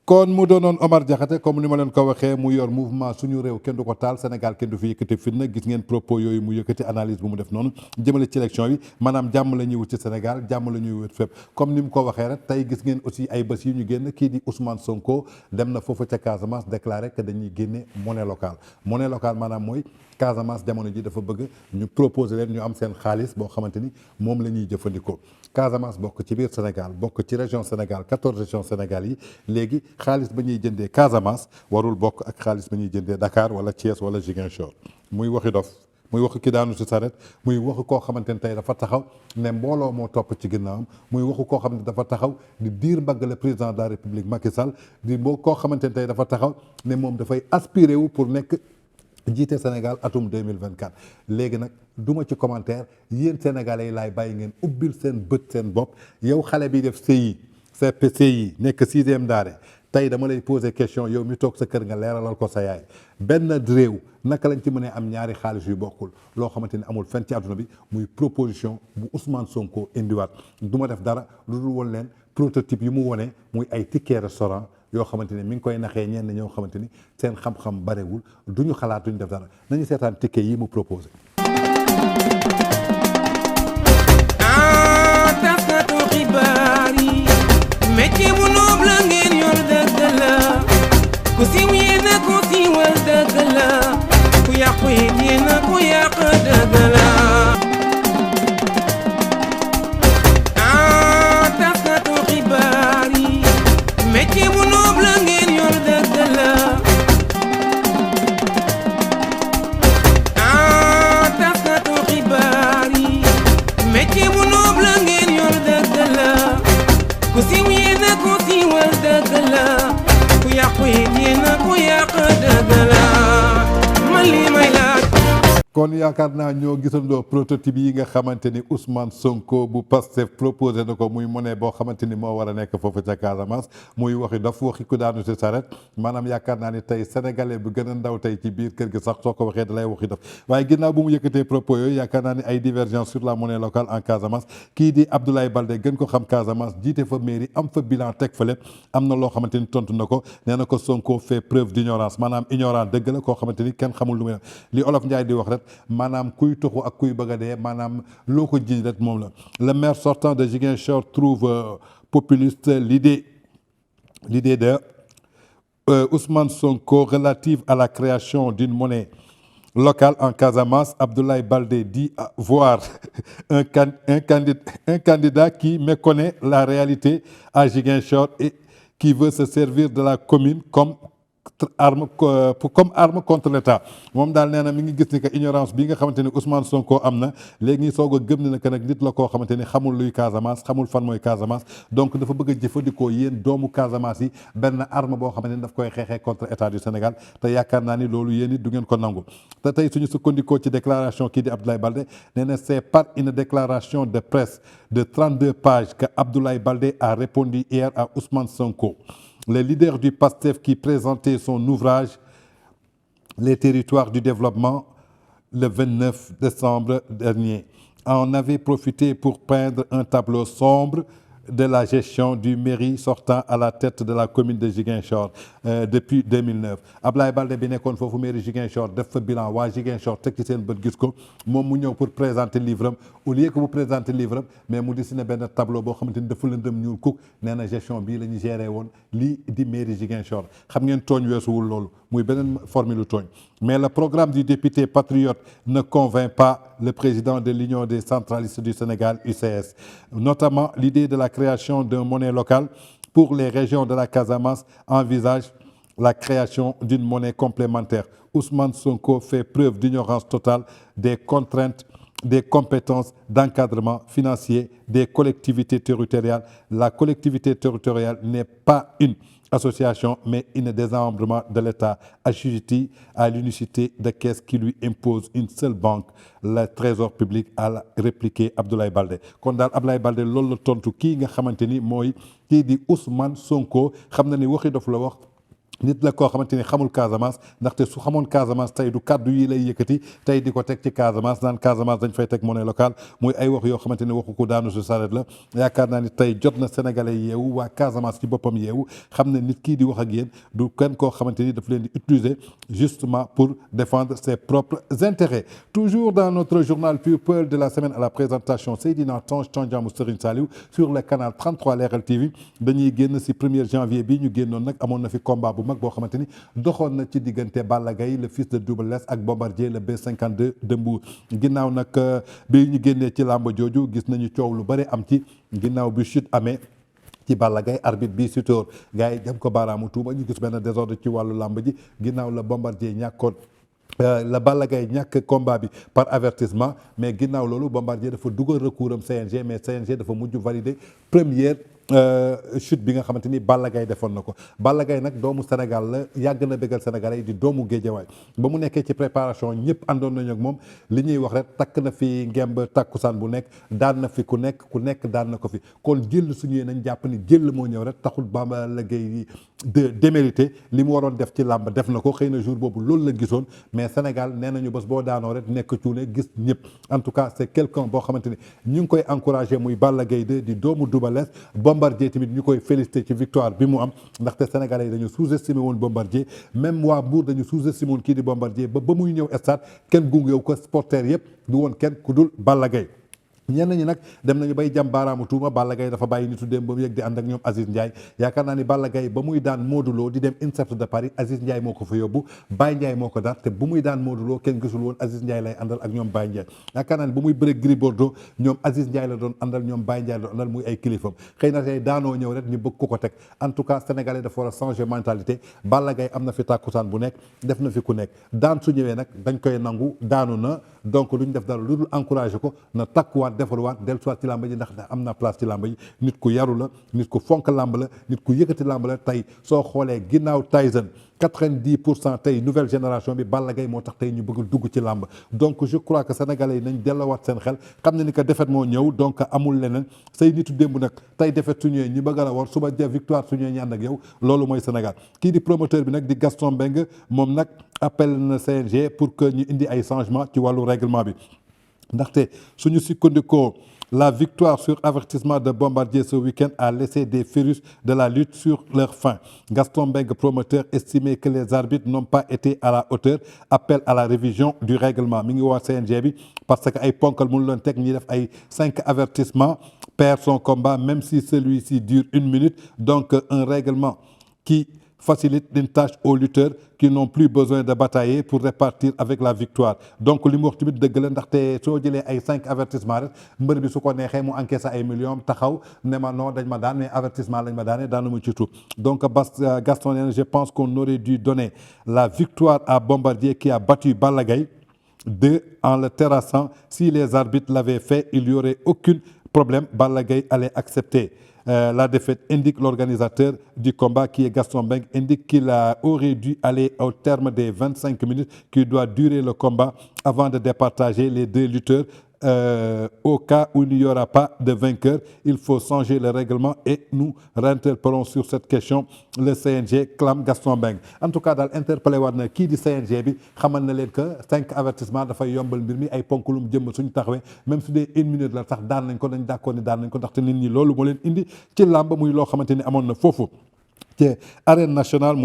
kon mu doonoon Omar Diakhaté comme ni ma leen ko waxee mu yor mouvement suñu réew kenn du ko taal Sénégal kenn du fi yëkkati fitna gis ngeen propos yooyu mu yëkkati analyse bu mu def noonu jëmale ci élection yi maanaam jàmm la ñuy wut ci Sénégal jàmm la ñuy wut fépp comme ni mu ko waxee rek tey gis ngeen aussi ay bés yi ñu génn kii di Ousmane Sonko dem na foofu ca Casamance déclaré que dañuy génne monnaie locale maanaam mooy Casamance jamono ji dafa bëgg ñu proposer leen ñu am seen xaalis boo xamante ni moom la ñuy jëfandikoo Casamance bokk ci biir Sénégal bokk ci région Sénégal 14 régions Sénégal yi léegi xaalis ba ñuy jëndee Casamance warul bokk ak xaalis ba ñuy jëndee Dakar wala Thiès wala Ziguinchor muy waxi dof muy waxu ki daanu si saret muy waxu koo xamante ni tey dafa taxaw ne mbooloo moo topp ci ginnaawam muy waxu koo xam ne dafa taxaw di diir mbagg le président de la République Macky Sall di koo xamante ni tey dafa taxaw ne moom dafay aspiré wu pour nekk jiite Sénégal atum 2024 léegi nag duma ci commentaire yéen sénégalais yi laay bàyyi ngeen ubbil seen bët seen bopp yow xale bi def CI CPCI nekk 6e daare tey dama lay poser question yow mi toog sa kër nga leeralal ko sa yaay benn réew naka lañ ci mënee am ñaari xaalis yu bokkul loo xamante ni amul fenn ci àdduna bi muy proposition bu Ousmane Sonko indiwaat du ma def dara lu dul woon leen prototype yi mu wone muy ay ticket restaurant yoo xamante ni mi ngi koy naxee ñenn ñoo xamante ni seen xam-xam barewul du ñu xalaat duñu def dara nañu seetaan ticket yi mu proposé. taskatu xibaar yi métier bu noble ngeen yor dëgg la ku siiw yéen a ko siiwal dëgg la ku yàqu it yéen a ko yàq dëgg la. taskatu xibaar yi métier bu noble ngeen yor dëgg la. taskatu xibaar yi métier bu noble ngeen yor dëgg la ku siiw yéen a ko siiwal dëgg la ku yàqu it yéen a ko yàq dëgg la man li may laaj. kon yaakaar naa ñoo gisandoo prototype yi nga xamante ni Ousmane Sonko bu Pastef proposé na ko muy monnaie boo xamante ni moo war a nekk foofu ca Casamance muy waxi dof waxi ku daanu si saret maanaam yaakaar naa ni tey sénégalais bu gën a ndaw tey ci biir kër gi sax soo ko waxee da lay waxi dof waaye ginnaaw bu mu yëkkatee propos yooyu yaakaar naa ni ay divergence sur la monnaie locale en Casamance kii di Abdoulaye Baldé gën ko xam Casamance jiite fa mairie am fa bilan teg fa lépp am na loo xamante ni tontu na ko nee na ko Sonko fait preuve d'ignorance maanaam ignorant dëgg la koo xamante ni kenn xamul lu muy li Olof Njaay di wax rek maanaam kuy toxu ak kuy bëgg a dee maanaam loo ko jiñ rek moom la le maire sortant de Ziguinchor trouve populiste l'idée de Ousmane Sonko relative à la création d'une monnaie locale en Casamance. Abdoulaye Baldé dit voir un candidat qui méconnaît la réalité à Ziguinchor et qui veut se servir de la commune comme arme contre l'État moom daal nee na mi ngi gis ni que ignorance bi nga xamante ni Ousmane Sonko am na léegi ñi soog a gëm ne que nag nit la koo xamante ni xamul luy Casamance xamul fan mooy Casamance donc dafa bëgg a jëfandikoo yéen doomu Casamance yi benn arme boo xamante ni daf koy xeexee contre État du Sénégal te yaakaar naa ni loolu yéen it du ngeen ko nangu te tey suñu sukkandikoo ci déclaration kii di Abdoulaye Baldé nee na c'est par une déclaration de presse de 32 pages que Abdoulaye Baldé a répondu hier à Ousmane Sonko. Le leader du PASTEF qui présentait son ouvrage Les territoires du développement le 29 décembre dernier en avait profité pour peindre un tableau sombre de la gestion du mairie sortant à la tête de la commune de Ziguinchor depuis 2009 Abdoulaye Baldé bi nekkoon foofu mairie Ziguinchor def fa bilan waa Ziguinchor teg ci seen bët gis ko moom mu ñëw pour présenter livre am au lieu que mu présenter livre am mais mu dessiné benn tableau boo xamante ni dafa lëndëm ñuul kuk nee na gestion bii la ñu géré woon lii di mairie Ziguinchor xam ngeen tooñ weesuwul loolu muy beneen formule tooñ mais le programme du député patriote ne convainc pas le président de l'Union des centralistes du Sénégal UCS notamment l'idée de la création d'une monnaie locale pour les régions de la Casamance envisage la création d'une monnaie complémentaire. Ousmane Sonko fait preuve d'ignorance totale des contraintes, des compétences d'encadrement financier des collectivités territoriales. La collectivité territoriale n'est pas une association, mais un démembrement de l'État assujetti à l'unicité de caisse qui lui impose une seule banque, le trésor public, à la répliquer Abdoulaye Baldé. kon daal Abdoulaye Baldé loolu la tontu kii nga xamante ni mooy kii di Ousmane Sonko xam na ni waxi dof la wax nit la koo xamante ni xamul Casamance ndaxte su xamoon Casamance tey du kàddu yi lay yëkkati tey di ko teg ci Casamance naan Casamance dañ fay teg monnaie locale muy ay wax yoo xamante ni waxu ko daanu si saret la yaakaar naa ni tey jot na sénégalais yeewu waa Casamance ci boppam yeewu xam ne nit kii di wax ak yéen du kenn koo xamante ni daf leen di utiliser justement pour défendre ses propres intérêts. Toujours dans notre journal People de la semaine à la présentation Seydina Tange Tandian Serigne Saliou sur le canal 33 Leral TV dañuy génn si 1er janvier bi ñu génnoon nag amoon na fi combat bu mag boo xamante ni doxoon na ci diggante Balla Gaye le fils de Double Less ak Bombardier le B52 de Mbour ginnaaw nag bi ñu génnee ci làmb jooju gis nañu coow lu bëri am ci ginnaaw bi chute amee ci Balla Gaye arbitre bi sutóor gars yi jëm ko baaraamu tuuma ñu gis benn désordre ci wàllu làmb ji ginnaaw la Bombardier ñàkkoon la Balla Gaye ñàkk combat bi par avertissement mais ginnaaw loolu Bombardier dafa dugal recours am CNG mais CNG dafa mujj valider première chute bi nga xamante ni Balla Gaye defoon na ko Balla Gaye nag doomu Sénégal la yàgg na bégal Sénégalais yi di doomu Géejawaay ba mu nekkee ci préparation ñëpp àndoon nañu ak moom li ñuy wax rek takk na fi ngemb takkusaan bu nekk daan na fi ku nekk daan na ko fi kon jël suñu nañ jàpp ni jël moo ñëw rek taxul Balla Gaye de démérité li mu waroon def ci làmb def na ko xëy na jour boobu loolu la gisoon mais Sénégal nee nañu bés boo daanoo rek nekk cuune gis ñëpp en tout cas c'est quelqu'un boo xamante ni ñu ngi koy encouragé muy Balla Gaye di doomu Double Less Bombardier tamit ñu koy félicité ci victoire bi mu am ndaxte sénégalais yi dañu sous-estimé woon Bombardier même waa Mbour dañu sous-estimé woon kii di Bombardier ba muy ñëw stade kenn gungeewu ko supporter yëpp du woon kenn ku dul Balla Gaye ñenn ñi nag dem nañu bay jam baaraamu tuuma Balla Gaye dafa bàyyi nitu dem ba mu yëg di ànd ak ñoom Aziz Ndiaye yaakaar naa ni Balla Gaye ba muy daan Modou Lo di dem INSEP de Paris Aziz Ndiaye moo ko fa yóbbu Baye Ndiaye moo ko daan te bu muy daan Modou Lo kenn gisul woon Aziz Ndiaye lay àndal ak ñoom Baye Ndiaye yaakaar naa ni ba muy bëre Gris Bordeaux ñoom Aziz Ndiaye la doon àndal ñoom Baye Ndiaye la doon àndal muy ay kilifam xëy na tey daanoo ñëw rek ñu bëgg ko teg en tout cas sénégalais dafa war a changer mentalité Balla Gaye am na fi tàkkusaan bu nekk def na fi ku nekk daan su ñëwee nag dañ koy nangu daanu na donc lu ñu def dara lu dul encouragé ko na takkuwaat defaruwaat dellusiwaat ci làmb ji ndax am na place ci làmb ji nit ku yaru la nit ku fonk làmb la nit ku yëkkati làmb la tey soo xoolee ginnaaw Tyson 90% tey nouvelle génération bi Balla Gaye moo tax tey ñu bëgg dugg ci làmb donc je crois que sénégalais yi nañ delluwaat seen xel xam ne ni que défaite moo ñëw donc amul leneen say nitu démb nag tey défaite su ñëwee ñi bëgg a war suba jëf victoire su ñëwee ñi ànd ak yow loolu mooy Sénégal kii di promoteur bi nag di Gaston Mbengue moom nag appel na CNG pour que ñu indi ay changement ci wàllu règlement bi ndaxte suñu sukkandikoo la victoire sur avertissement de Bombardier ce week-end a laissé des férus de la lutte sur leur faim. Gaston Mbengue, promoteur, estimait que les arbitres n'ont pas été à la hauteur. Appel à la révision du règlement. Mi ngi woo CNG bi parce que ay ponkal mënu leen teg ñi def ay 5 avertissements perd son combat même si celui-ci dure 1 minute. Donc un règlement qui facilite une tâche aux lutteurs qui n'ont plus besoin de batailler pour repartir avec la victoire donc li mu wax tamit dëgg la ndaxte soo jëlee ay 5 avertissement rek mbër bi su ko neexee mu encaissé ay millions taxaw ne ma non dañ ma daan mais avertissement lañ ma daane daanu ma ci tout donc Gaston nee na je pense qu'on aurait dû donner la victoire à Bombardier qui a battu Balla Gaye 2 en le terrassant. Si les arbitres l'avaient fait il y aurait aucun problème. Balla Gaye allait accepter la défaite, indique l'organisateur du combat qui est Gaston Mbengue, indique qu'il aurait dû aller au terme des 25 minutes qui doit durer le combat avant de départager les 2 lutteurs. Au cas où il n'y aura pas de vainqueur, il faut changer le règlement et nous réinterpellons sur cette question le CNG, clame Gaston Mbengue. En tout cas daal interpellé waat na kii di CNG bi xamal na leen que 5 avertissement dafay yombal mbir mi ay ponkulum jëm suñu taxawee même su dee 1 minute la sax daan nañ ko dañ d'accord ni daan nañ ko ndaxte nit ñi loolu moo leen indi ci làmb muy loo xamante ni amoon na foofu ci arène nationale.